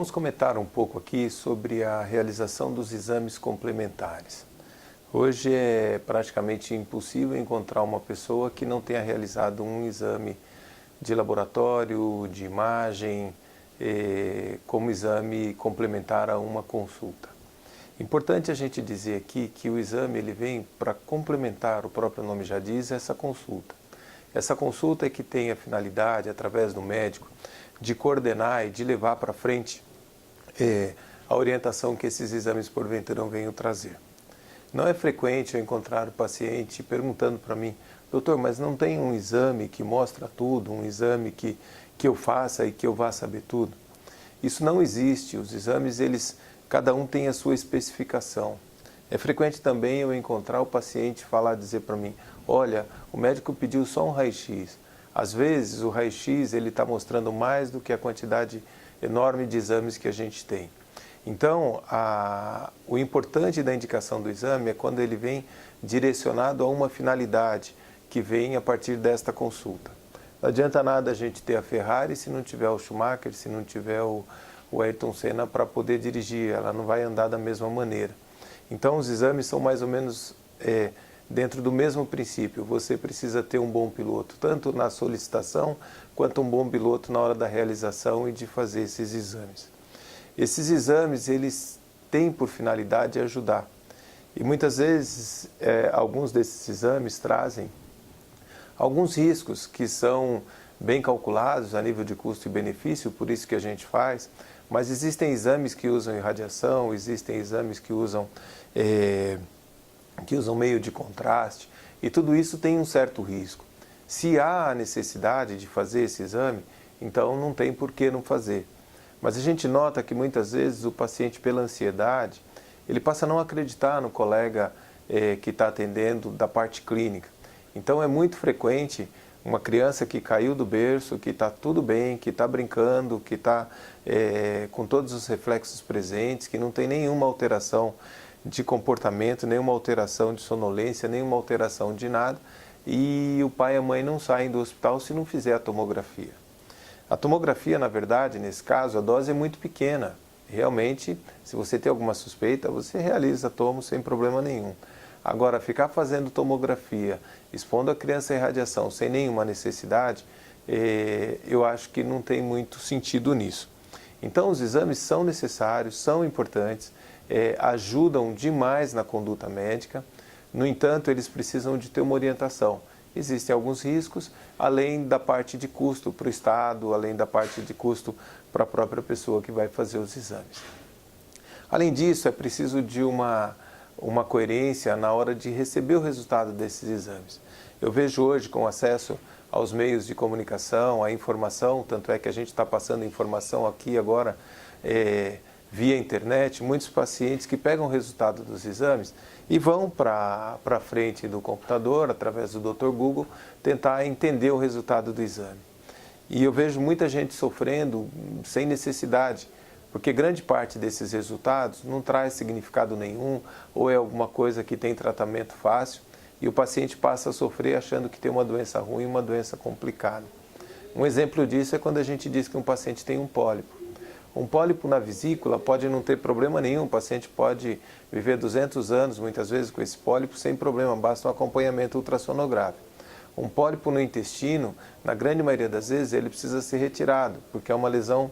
Vamos comentar um pouco aqui sobre a realização dos exames complementares. Hoje é praticamente impossível encontrar uma pessoa que não tenha realizado um exame de laboratório, de imagem, como exame complementar a uma consulta. Importante a gente dizer aqui que o exame ele vem para complementar, o próprio nome já diz, essa consulta. Essa consulta é que tem a finalidade, através do médico, de coordenar e de levar para frente a orientação que esses exames porventura venham trazer. Não é frequente eu encontrar o paciente perguntando para mim: doutor, mas não tem um exame que mostra tudo, um exame que eu faça e que eu vá saber tudo? Isso não existe. Os exames, cada um tem a sua especificação. É frequente também eu encontrar o paciente dizer para mim: olha, o médico pediu só um raio-x. Às vezes o raio-x está mostrando mais do que a quantidade enorme de exames que a gente tem. Então, o importante da indicação do exame é quando ele vem direcionado a uma finalidade que vem a partir desta consulta. Não adianta nada a gente ter a Ferrari se não tiver o Schumacher, se não tiver o Ayrton Senna para poder dirigir, ela não vai andar da mesma maneira. Então, os exames são mais ou menos dentro do mesmo princípio. Você precisa ter um bom piloto, tanto na solicitação, quanto um bom piloto na hora da realização e de fazer esses exames. Esses exames, eles têm por finalidade ajudar. E muitas vezes, alguns desses exames trazem alguns riscos que são bem calculados a nível de custo e benefício, por isso que a gente faz, mas existem exames que usam irradiação, existem exames que usam meio de contraste, e tudo isso tem um certo risco. Se há a necessidade de fazer esse exame, então não tem por que não fazer. Mas a gente nota que muitas vezes o paciente, pela ansiedade, ele passa a não acreditar no colega que está atendendo da parte clínica. Então é muito frequente uma criança que caiu do berço, que está tudo bem, que está brincando, que está com todos os reflexos presentes, que não tem nenhuma alteração de comportamento, nenhuma alteração de sonolência, nenhuma alteração de nada, e o pai e a mãe não saem do hospital se não fizer a tomografia. A tomografia, na verdade, nesse caso, a dose é muito pequena. Realmente, se você tem alguma suspeita, você realiza a tomo sem problema nenhum. Agora, ficar fazendo tomografia, expondo a criança à irradiação sem nenhuma necessidade, eu acho que não tem muito sentido nisso. Então, os exames são necessários, são importantes, ajudam demais na conduta médica. No entanto, eles precisam de ter uma orientação. Existem alguns riscos, além da parte de custo para o Estado, além da parte de custo para a própria pessoa que vai fazer os exames. Além disso, é preciso de uma coerência na hora de receber o resultado desses exames. Eu vejo hoje, com acesso aos meios de comunicação, à informação, tanto é que a gente está passando informação aqui agora via internet, muitos pacientes que pegam o resultado dos exames e vão para frente do computador, através do Dr. Google, tentar entender o resultado do exame. E eu vejo muita gente sofrendo sem necessidade, porque grande parte desses resultados não traz significado nenhum, ou é alguma coisa que tem tratamento fácil, e o paciente passa a sofrer achando que tem uma doença ruim, uma doença complicada. Um exemplo disso é quando a gente diz que um paciente tem um pólipo. Um pólipo na vesícula pode não ter problema nenhum, o paciente pode viver 200 anos, muitas vezes, com esse pólipo sem problema, basta um acompanhamento ultrassonográfico. Um pólipo no intestino, na grande maioria das vezes, ele precisa ser retirado, porque é uma lesão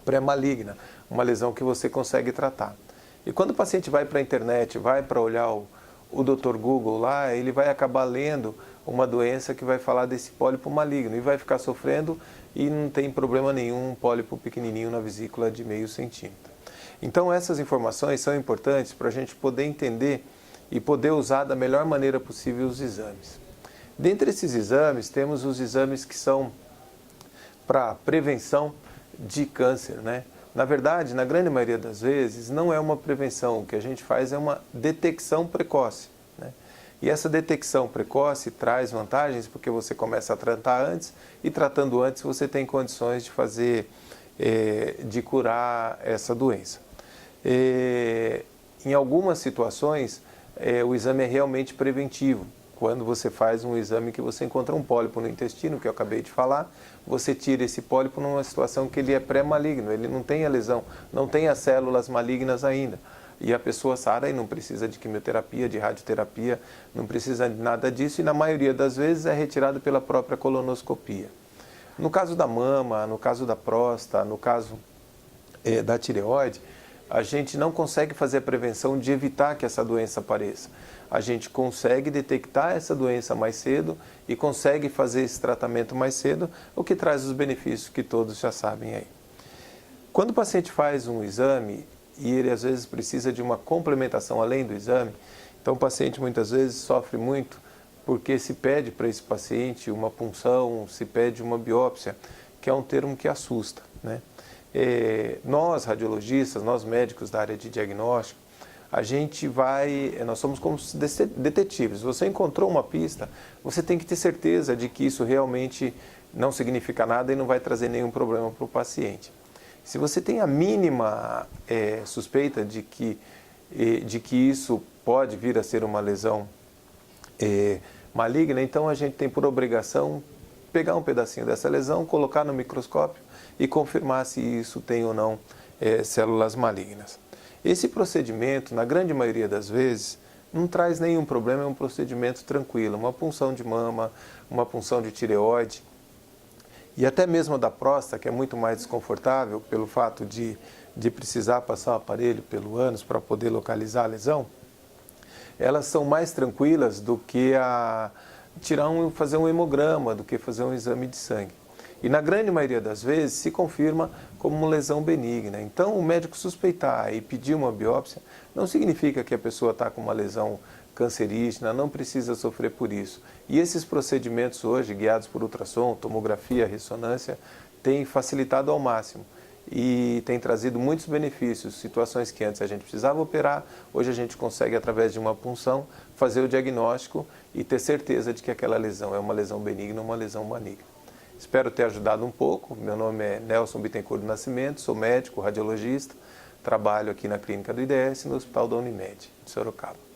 pré-maligna, uma lesão que você consegue tratar. E quando o paciente vai para a internet, vai para olhar o Dr. Google lá, ele vai acabar lendo uma doença que vai falar desse pólipo maligno e vai ficar sofrendo e não tem problema nenhum, um pólipo pequenininho na vesícula de meio centímetro. Então essas informações são importantes para a gente poder entender e poder usar da melhor maneira possível os exames. Dentre esses exames, temos os exames que são para prevenção de câncer, né? Na verdade, na grande maioria das vezes, não é uma prevenção, o que a gente faz é uma detecção precoce, né? E essa detecção precoce traz vantagens porque você começa a tratar antes e tratando antes você tem condições de fazer, de curar essa doença. Em algumas situações, o exame é realmente preventivo. quando você faz um exame que você encontra um pólipo no intestino, que eu acabei de falar, você tira esse pólipo numa situação que ele é pré-maligno, ele não tem a lesão, não tem as células malignas ainda. E a pessoa sara e não precisa de quimioterapia, de radioterapia, não precisa de nada disso e na maioria das vezes é retirado pela própria colonoscopia. No caso da mama, no caso da próstata, no caso da tireoide, a gente não consegue fazer a prevenção de evitar que essa doença apareça. A gente consegue detectar essa doença mais cedo e consegue fazer esse tratamento mais cedo, o que traz os benefícios que todos já sabem aí. Quando o paciente faz um exame e ele às vezes precisa de uma complementação além do exame, então o paciente muitas vezes sofre muito porque se pede para esse paciente uma punção, se pede uma biópsia, que é um termo que assusta, né? Nós radiologistas, nós médicos da área de diagnóstico, nós somos como detetives. Você encontrou uma pista, você tem que ter certeza de que isso realmente não significa nada e não vai trazer nenhum problema para o paciente. Se você tem a mínima suspeita de que isso pode vir a ser uma lesão maligna, então a gente tem por obrigação pegar um pedacinho dessa lesão, colocar no microscópio e confirmar se isso tem ou não células malignas. Esse procedimento, na grande maioria das vezes, não traz nenhum problema, é um procedimento tranquilo, uma punção de mama, uma punção de tireoide e até mesmo a da próstata, que é muito mais desconfortável pelo fato de precisar passar o aparelho pelo ânus para poder localizar a lesão, elas são mais tranquilas do que fazer um hemograma, do que fazer um exame de sangue. E na grande maioria das vezes se confirma como uma lesão benigna. Então o médico suspeitar e pedir uma biópsia não significa que a pessoa está com uma lesão cancerígena, não precisa sofrer por isso. E esses procedimentos hoje, guiados por ultrassom, tomografia, ressonância, têm facilitado ao máximo e têm trazido muitos benefícios. Situações que antes a gente precisava operar, hoje a gente consegue, através de uma punção, fazer o diagnóstico e ter certeza de que aquela lesão é uma lesão benigna ou uma lesão maligna. Espero ter ajudado um pouco. Meu nome é Nelson Bittencourt do Nascimento, sou médico, radiologista, trabalho aqui na clínica do IDS, no Hospital da Unimed, de Sorocaba.